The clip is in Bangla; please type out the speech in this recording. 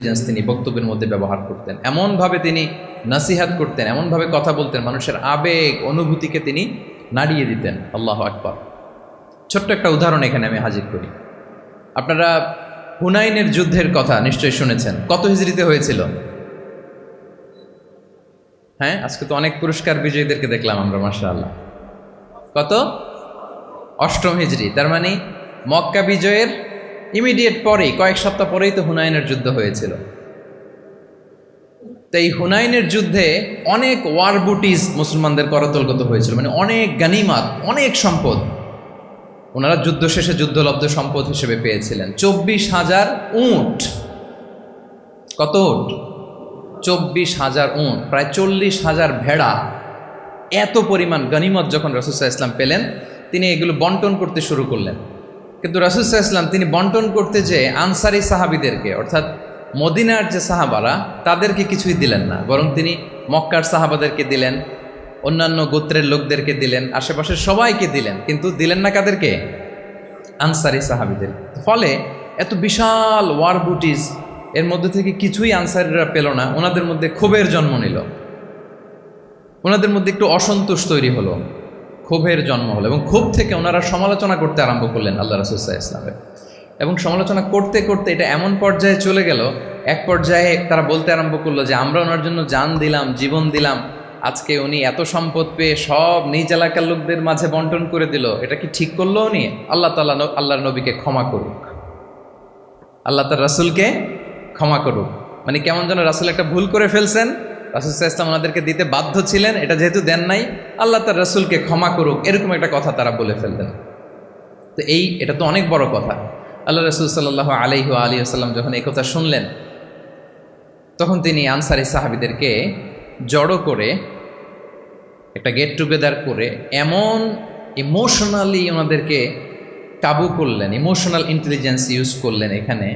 তিনি বক্তব্যের মধ্যে ব্যবহার করতেন, এমনভাবে তিনি নাসিহাত করতেন, এমনভাবে কথা বলতেন, মানুষের আবেগ অনুভূতিকে তিনি নাড়িয়ে দিতেন। আল্লাহু আকবার। ছোট্ট একটা উদাহরণ এখানে আমি হাজির করি। আপনারা হুনাইনের যুদ্ধের কথা নিশ্চয়ই শুনেছেন। কত হিজরিতে হয়েছিল? হ্যাঁ, আজকে তো অনেক পুরস্কার বিজয়ীদেরকে দেখলাম আমরা, মাশাআল্লাহ। কত? অষ্টম হিজরি। তার মানে মক্কা বিজয়ের ইমিডিয়েট পরেই, কয়েক সপ্তাহ পরেই তো হুনাইনের যুদ্ধ হয়েছিল। তো এই হুনাইনের যুদ্ধে অনেক ওয়ার বুটিস মুসলমানদের করতলগত হয়েছিল, মানে অনেক গানিমাত, অনেক সম্পদ ওনারা যুদ্ধ শেষে যুদ্ধলব্ধ সম্পদ হিসেবে পেয়েছিলেন। 24,000 উট। কত উট? 24,000 উট, প্রায় 40,000 ভেড়া। এত পরিমাণ গনিমত যখন রাসূল সাল্লাল্লাহু আলাইহি ওয়াসাল্লাম পেলেন, তিনি এগুলো বন্টন করতে শুরু করলেন। কিন্তু রাসূল সাল্লাল্লাহু আলাইহি ওয়াসাল্লাম তিনি বন্টন করতে যেয়ে আনসারি সাহাবীদেরকে, অর্থাৎ মদিনার যে সাহাবারা, তাদেরকে কিছুই দিলেন না, বরং তিনি মক্কার সাহাবাদেরকে দিলেন, অন্যান্য গোত্রের লোকদেরকে দিলেন, আশেপাশের সবাইকে দিলেন, কিন্তু দিলেন না কাদেরকে? আনসারি সাহাবীদের। ফলে এত বিশাল ওয়ার বুটিস, এর মধ্যে থেকে কিছুই আনসারিরা পেল না। ওনাদের মধ্যে ক্ষোভের জন্ম নিল, ওনাদের মধ্যে একটু অসন্তোষ তৈরি হলো, ক্ষোভের জন্ম হলো, এবং ক্ষোভ থেকে ওনারা সমালোচনা করতে আরম্ভ করলেন আল্লাহ রাসূল সাল্লাল্লাহু আলাইহি ওয়াসাল্লামের। এবং সমালোচনা করতে করতে এটা এমন পর্যায়ে চলে গেল, এক পর্যায়ে তারা বলতে আরম্ভ করলো যে আমরা ওনার জন্য জান দিলাম, জীবন দিলাম, আজকে উনি এত সম্পদ পেয়ে সব নিজ এলাকার লোকদের মাঝে বন্টন করে দিল, এটা কি ঠিক করলো উনি? আল্লাহ তাআলা আল্লাহর নবীকে ক্ষমা করুক, আল্লাহ তার রাসূলকে ক্ষমা করুক। মানে কেমন যেন রাসূল একটা ভুল করে ফেলছেন, রাসূল সাল্লাল্লাহু আলাইহি ওয়াসাল্লাম ওনাদেরকে দিতে বাধ্য ছিলেন, এটা যেহেতু দেন নাই, আল্লাহ তার রাসূলকে ক্ষমা করুক, এরকম একটা কথা তারা বলে ফেললেন। তো এটা তো অনেক বড় কথা। আল্লাহ রাসূল সাল্লাল্লাহু আলাইহি ওয়া আলিহি ওয়াসাল্লাম যখন এই কথা শুনলেন, তখন তিনি আনসারি সাহাবীদেরকে জড়ো করে একটা গেট টুগেদার করে এমন ইমোশনালি ওনাদেরকে কাবু করলেন, ইমোশনাল ইন্টেলিজেন্স ইউজ করলেন এখানে,